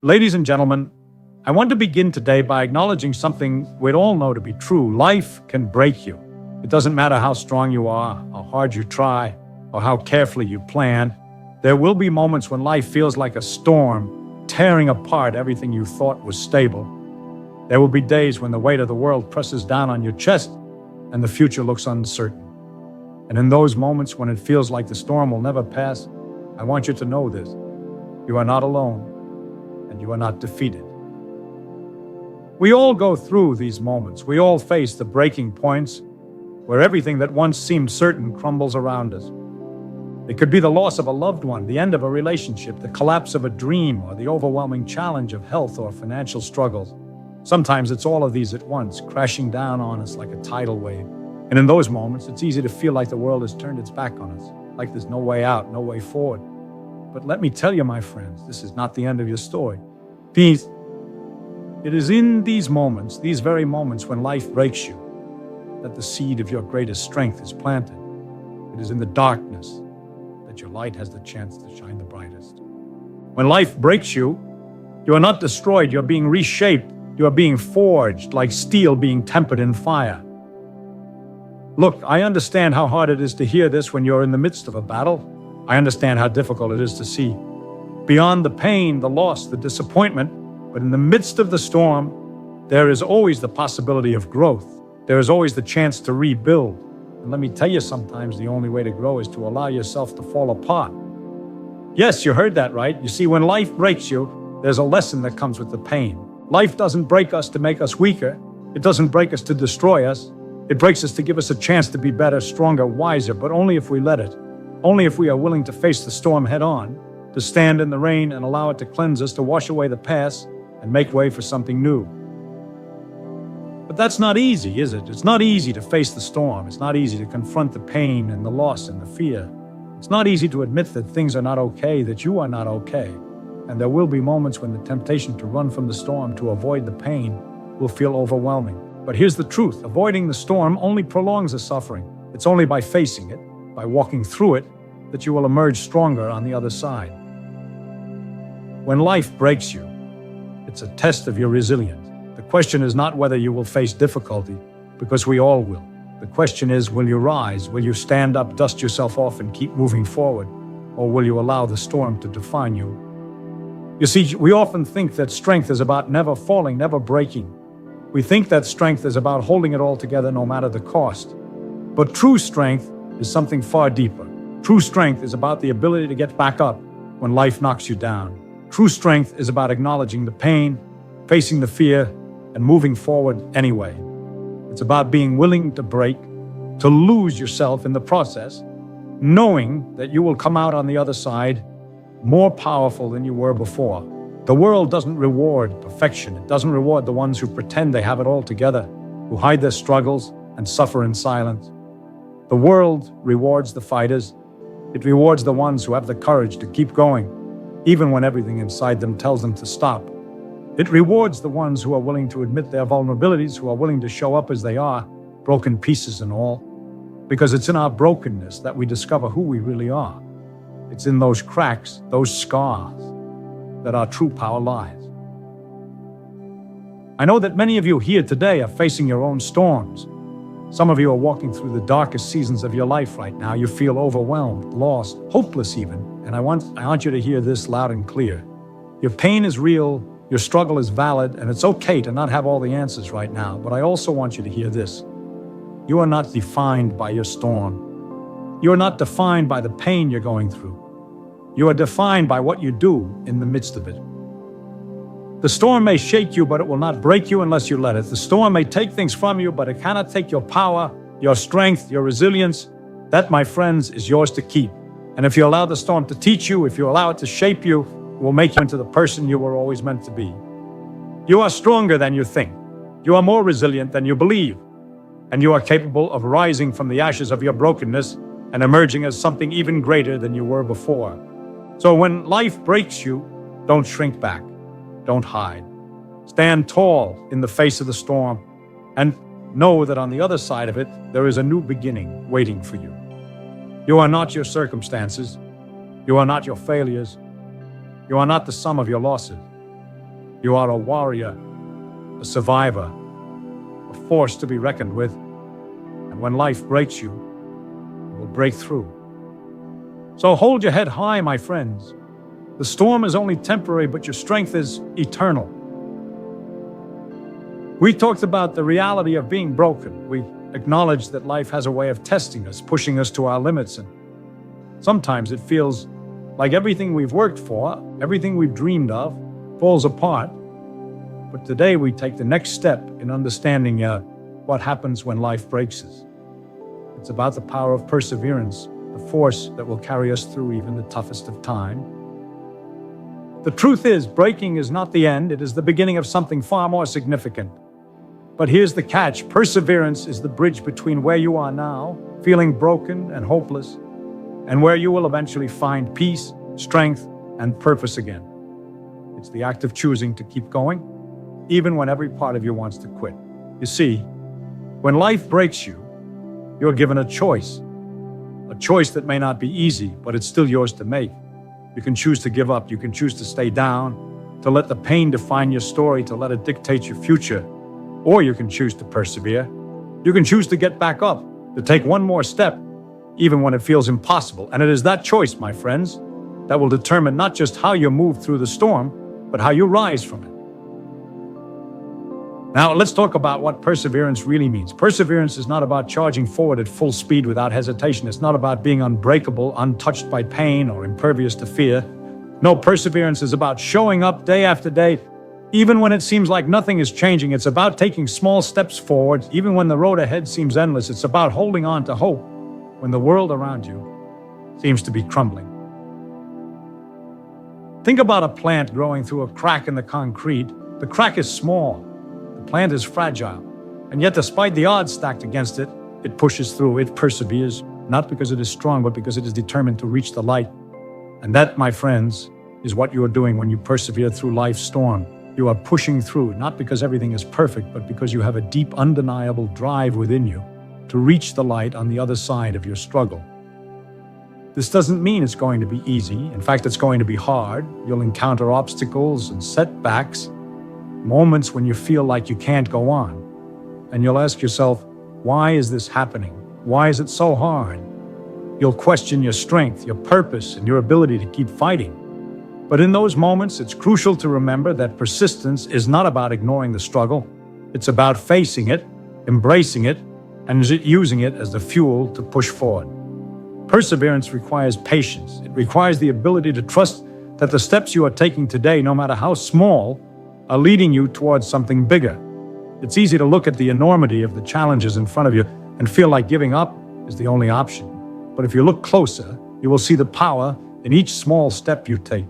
Ladies and gentlemen, I want to begin today by acknowledging something we'd all know to be true. Life can break you. It doesn't matter how strong you are, how hard you try, or how carefully you plan. There will be moments when life feels like a storm, tearing apart everything you thought was stable. There will be days when the weight of the world presses down on your chest and the future looks uncertain. And in those moments when it feels like the storm will never pass, I want you to know this. You are not alone. And you are not defeated. We all go through these moments. We all face the breaking points where everything that once seemed certain crumbles around us. It could be the loss of a loved one, the end of a relationship, the collapse of a dream, or the overwhelming challenge of health or financial struggles. Sometimes it's all of these at once, crashing down on us like a tidal wave. And in those moments, it's easy to feel like the world has turned its back on us, like there's no way out, no way forward. But let me tell you, my friends, this is not the end of your story. Peace. It is in these moments, these very moments when life breaks you, that the seed of your greatest strength is planted. It is in the darkness that your light has the chance to shine the brightest. When life breaks you, you are not destroyed, you're being reshaped, you are being forged like steel being tempered in fire. Look, I understand how hard it is to hear this when you're in the midst of a battle. I understand how difficult it is to see beyond the pain, the loss, the disappointment, but in the midst of the storm, there is always the possibility of growth. There is always the chance to rebuild. And let me tell you, sometimes the only way to grow is to allow yourself to fall apart. Yes, you heard that right. You see, when life breaks you, there's a lesson that comes with the pain. Life doesn't break us to make us weaker. It doesn't break us to destroy us. It breaks us to give us a chance to be better, stronger, wiser, but only if we let it. Only if we are willing to face the storm head on, to stand in the rain and allow it to cleanse us, to wash away the past and make way for something new. But that's not easy, is it? It's not easy to face the storm. It's not easy to confront the pain and the loss and the fear. It's not easy to admit that things are not okay, that you are not okay. And there will be moments when the temptation to run from the storm, to avoid the pain, will feel overwhelming. But here's the truth. Avoiding the storm only prolongs the suffering. It's only by facing it, by walking through it, that you will emerge stronger on the other side. When life breaks you, it's a test of your resilience. The question is not whether you will face difficulty, because we all will. The question is, will you rise? Will you stand up, dust yourself off, and keep moving forward? Or will you allow the storm to define you? You see, we often think that strength is about never falling, never breaking. We think that strength is about holding it all together no matter the cost. But true strength is something far deeper. True strength is about the ability to get back up when life knocks you down. True strength is about acknowledging the pain, facing the fear, and moving forward anyway. It's about being willing to break, to lose yourself in the process, knowing that you will come out on the other side more powerful than you were before. The world doesn't reward perfection. It doesn't reward the ones who pretend they have it all together, who hide their struggles and suffer in silence. The world rewards the fighters. It rewards the ones who have the courage to keep going, even when everything inside them tells them to stop. It rewards the ones who are willing to admit their vulnerabilities, who are willing to show up as they are, broken pieces and all. Because it's in our brokenness that we discover who we really are. It's in those cracks, those scars, that our true power lies. I know that many of you here today are facing your own storms. Some of you are walking through the darkest seasons of your life right now. You feel overwhelmed, lost, hopeless even. And I want you to hear this loud and clear. Your pain is real, your struggle is valid, and it's okay to not have all the answers right now. But I also want you to hear this. You are not defined by your storm. You are not defined by the pain you're going through. You are defined by what you do in the midst of it. The storm may shake you, but it will not break you unless you let it. The storm may take things from you, but it cannot take your power, your strength, your resilience. That, my friends, is yours to keep. And if you allow the storm to teach you, if you allow it to shape you, it will make you into the person you were always meant to be. You are stronger than you think. You are more resilient than you believe. And you are capable of rising from the ashes of your brokenness and emerging as something even greater than you were before. So when life breaks you, don't shrink back. Don't hide. Stand tall in the face of the storm and know that on the other side of it, there is a new beginning waiting for you. You are not your circumstances. You are not your failures. You are not the sum of your losses. You are a warrior, a survivor, a force to be reckoned with. And when life breaks you, you will break through. So hold your head high, my friends. The storm is only temporary, but your strength is eternal. We talked about the reality of being broken. We acknowledged that life has a way of testing us, pushing us to our limits. And sometimes it feels like everything we've worked for, everything we've dreamed of, falls apart. But today we take the next step in understanding what happens when life breaks us. It's about the power of perseverance, the force that will carry us through even the toughest of time. The truth is, breaking is not the end, it is the beginning of something far more significant. But here's the catch: perseverance is the bridge between where you are now, feeling broken and hopeless, and where you will eventually find peace, strength, and purpose again. It's the act of choosing to keep going, even when every part of you wants to quit. You see, when life breaks you, you're given a choice that may not be easy, but it's still yours to make. You can choose to give up, you can choose to stay down, to let the pain define your story, to let it dictate your future, or you can choose to persevere. You can choose to get back up, to take one more step, even when it feels impossible. And it is that choice, my friends, that will determine not just how you move through the storm, but how you rise from it. Now, let's talk about what perseverance really means. Perseverance is not about charging forward at full speed without hesitation. It's not about being unbreakable, untouched by pain, or impervious to fear. No, perseverance is about showing up day after day, even when it seems like nothing is changing. It's about taking small steps forward, even when the road ahead seems endless. It's about holding on to hope when the world around you seems to be crumbling. Think about a plant growing through a crack in the concrete. The crack is small. The plant is fragile, and yet despite the odds stacked against it, it pushes through, it perseveres, not because it is strong, but because it is determined to reach the light. And that, my friends, is what you are doing when you persevere through life's storm. You are pushing through, not because everything is perfect, but because you have a deep, undeniable drive within you to reach the light on the other side of your struggle. This doesn't mean it's going to be easy. In fact, it's going to be hard. You'll encounter obstacles and setbacks, moments when you feel like you can't go on. And you'll ask yourself, why is this happening? Why is it so hard? You'll question your strength, your purpose, and your ability to keep fighting. But in those moments, it's crucial to remember that persistence is not about ignoring the struggle. It's about facing it, embracing it, and using it as the fuel to push forward. Perseverance requires patience. It requires the ability to trust that the steps you are taking today, no matter how small, are leading you towards something bigger. It's easy to look at the enormity of the challenges in front of you and feel like giving up is the only option. But if you look closer, you will see the power in each small step you take.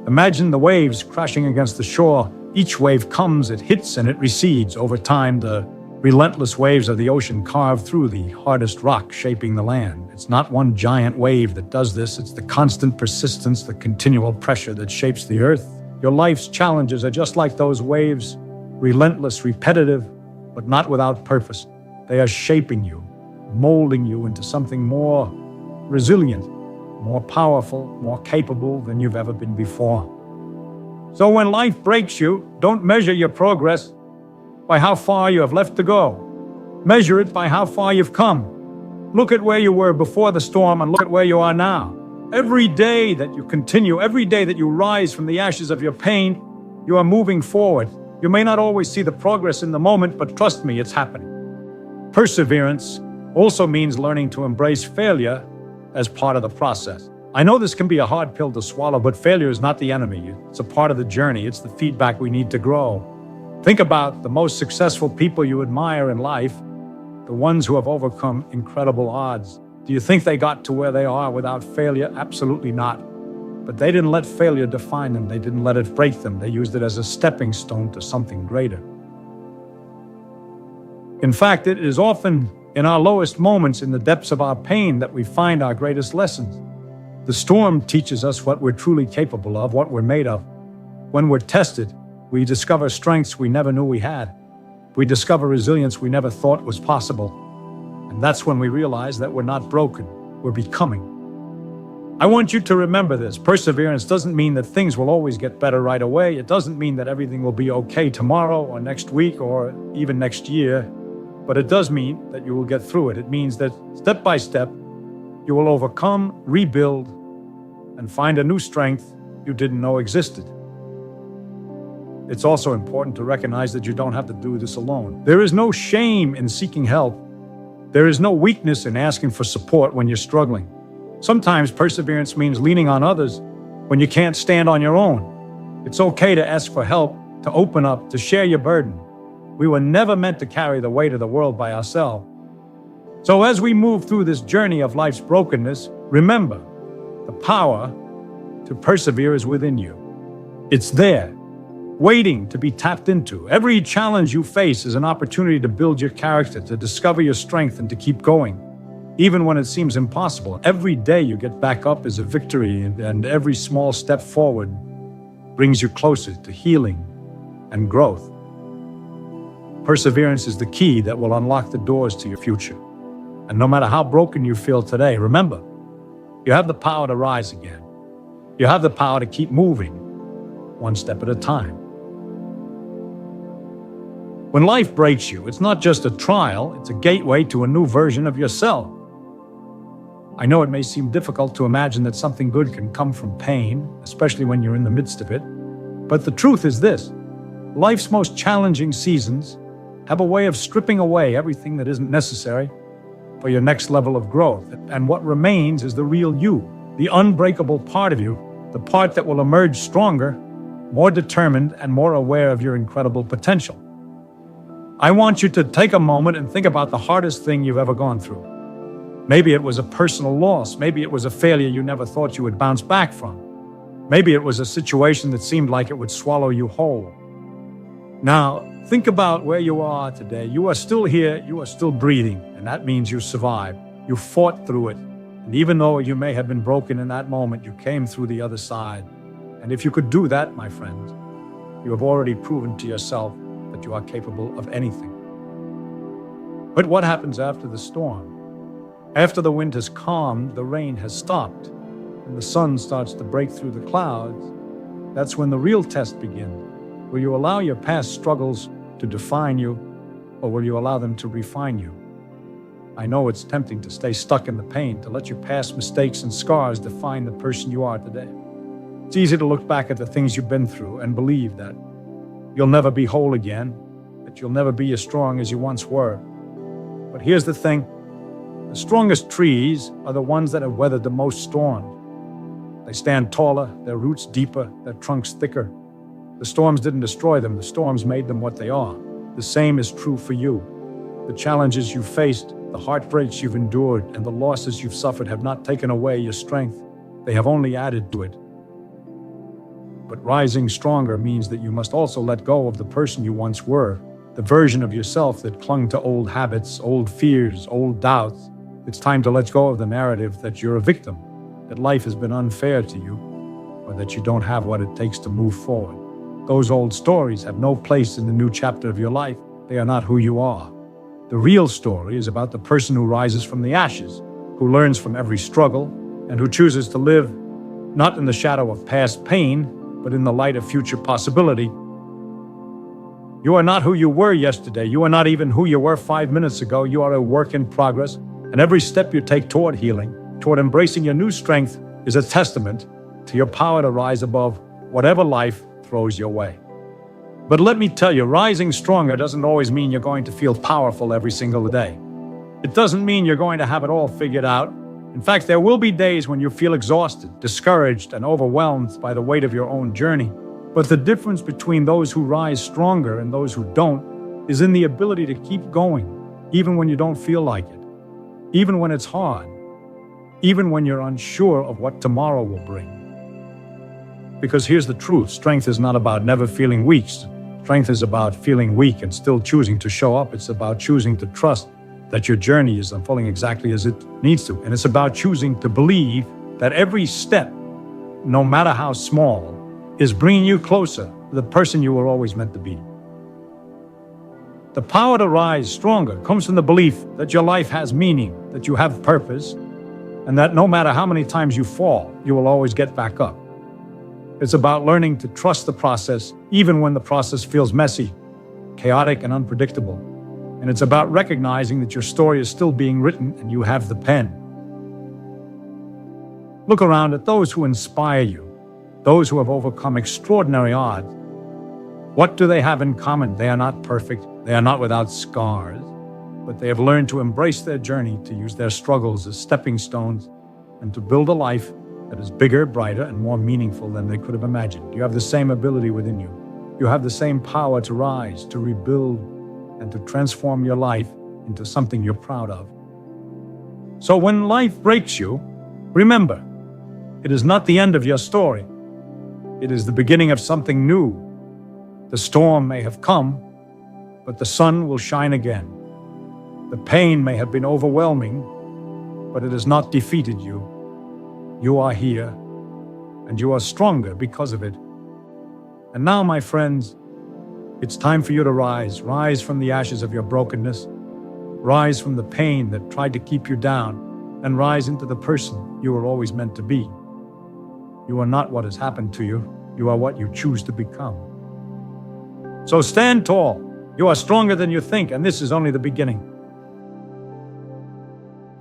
Imagine the waves crashing against the shore. Each wave comes, it hits, and it recedes. Over time, the relentless waves of the ocean carve through the hardest rock, shaping the land. It's not one giant wave that does this. It's the constant persistence, the continual pressure that shapes the earth. Your life's challenges are just like those waves, relentless, repetitive, but not without purpose. They are shaping you, molding you into something more resilient, more powerful, more capable than you've ever been before. So when life breaks you, don't measure your progress by how far you have left to go. Measure it by how far you've come. Look at where you were before the storm and look at where you are now. Every day that you continue, every day that you rise from the ashes of your pain, you are moving forward. You may not always see the progress in the moment, but trust me, it's happening. Perseverance also means learning to embrace failure as part of the process. I know this can be a hard pill to swallow, but failure is not the enemy. It's a part of the journey. It's the feedback we need to grow. Think about the most successful people you admire in life, the ones who have overcome incredible odds. Do you think they got to where they are without failure? Absolutely not. But they didn't let failure define them. They didn't let it break them. They used it as a stepping stone to something greater. In fact, it is often in our lowest moments, in the depths of our pain, that we find our greatest lessons. The storm teaches us what we're truly capable of, what we're made of. When we're tested, we discover strengths we never knew we had. We discover resilience we never thought was possible. And that's when we realize that we're not broken, we're becoming. I want you to remember this. Perseverance doesn't mean that things will always get better right away. It doesn't mean that everything will be okay tomorrow or next week or even next year. But it does mean that you will get through it. It means that step by step, you will overcome, rebuild, and find a new strength you didn't know existed. It's also important to recognize that you don't have to do this alone. There is no shame in seeking help. There is no weakness in asking for support when you're struggling. Sometimes perseverance means leaning on others when you can't stand on your own. It's okay to ask for help, to open up, to share your burden. We were never meant to carry the weight of the world by ourselves. So as we move through this journey of life's brokenness, remember, the power to persevere is within you. It's there, waiting to be tapped into. Every challenge you face is an opportunity to build your character, to discover your strength, and to keep going. Even when it seems impossible, every day you get back up is a victory, and every small step forward brings you closer to healing and growth. Perseverance is the key that will unlock the doors to your future. And no matter how broken you feel today, remember, you have the power to rise again. You have the power to keep moving, one step at a time. When life breaks you, it's not just a trial, it's a gateway to a new version of yourself. I know it may seem difficult to imagine that something good can come from pain, especially when you're in the midst of it. But the truth is this: life's most challenging seasons have a way of stripping away everything that isn't necessary for your next level of growth. And what remains is the real you, the unbreakable part of you, the part that will emerge stronger, more determined, and more aware of your incredible potential. I want you to take a moment and think about the hardest thing you've ever gone through. Maybe it was a personal loss. Maybe it was a failure you never thought you would bounce back from. Maybe it was a situation that seemed like it would swallow you whole. Now, think about where you are today. You are still here, you are still breathing, and that means you survived. You fought through it. And even though you may have been broken in that moment, you came through the other side. And if you could do that, my friends, you have already proven to yourself that you are capable of anything. But what happens after the storm? After the wind has calmed, the rain has stopped, and the sun starts to break through the clouds, that's when the real test begins. Will you allow your past struggles to define you, or will you allow them to refine you? I know it's tempting to stay stuck in the pain, to let your past mistakes and scars define the person you are today. It's easy to look back at the things you've been through and believe that you'll never be whole again, that you'll never be as strong as you once were. But here's the thing: the strongest trees are the ones that have weathered the most storms. They stand taller, their roots deeper, their trunks thicker. The storms didn't destroy them, the storms made them what they are. The same is true for you. The challenges you've faced, the heartbreaks you've endured, and the losses you've suffered have not taken away your strength. They have only added to it. But rising stronger means that you must also let go of the person you once were, the version of yourself that clung to old habits, old fears, old doubts. It's time to let go of the narrative that you're a victim, that life has been unfair to you, or that you don't have what it takes to move forward. Those old stories have no place in the new chapter of your life. They are not who you are. The real story is about the person who rises from the ashes, who learns from every struggle, and who chooses to live not in the shadow of past pain, but in the light of future possibility. You are not who you were yesterday. You are not even who you were 5 minutes ago. You are a work in progress, and every step you take toward healing, toward embracing your new strength, is a testament to your power to rise above whatever life throws your way. But let me tell you, rising stronger doesn't always mean you're going to feel powerful every single day. It doesn't mean you're going to have it all figured out. In fact, there will be days when you feel exhausted, discouraged, and overwhelmed by the weight of your own journey. But the difference between those who rise stronger and those who don't is in the ability to keep going, even when you don't feel like it, even when it's hard, even when you're unsure of what tomorrow will bring. Because here's the truth: strength is not about never feeling weak. Strength is about feeling weak and still choosing to show up. It's about choosing to trust that your journey is unfolding exactly as it needs to. And it's about choosing to believe that every step, no matter how small, is bringing you closer to the person you were always meant to be. The power to rise stronger comes from the belief that your life has meaning, that you have purpose, and that no matter how many times you fall, you will always get back up. It's about learning to trust the process, even when the process feels messy, chaotic, and unpredictable. And it's about recognizing that your story is still being written and you have the pen. Look around at those who inspire you, those who have overcome extraordinary odds. What do they have in common? They are not perfect, they are not without scars, but they have learned to embrace their journey, to use their struggles as stepping stones, and to build a life that is bigger, brighter, and more meaningful than they could have imagined. You have the same ability within you. You have the same power to rise, to rebuild, and to transform your life into something you're proud of. So when life breaks you, remember, it is not the end of your story. It is the beginning of something new. The storm may have come, but the sun will shine again. The pain may have been overwhelming, but it has not defeated you. You are here, and you are stronger because of it. And now, my friends, it's time for you to rise. Rise from the ashes of your brokenness. Rise from the pain that tried to keep you down, and rise into the person you were always meant to be. You are not what has happened to you. You are what you choose to become. So stand tall. You are stronger than you think, and this is only the beginning.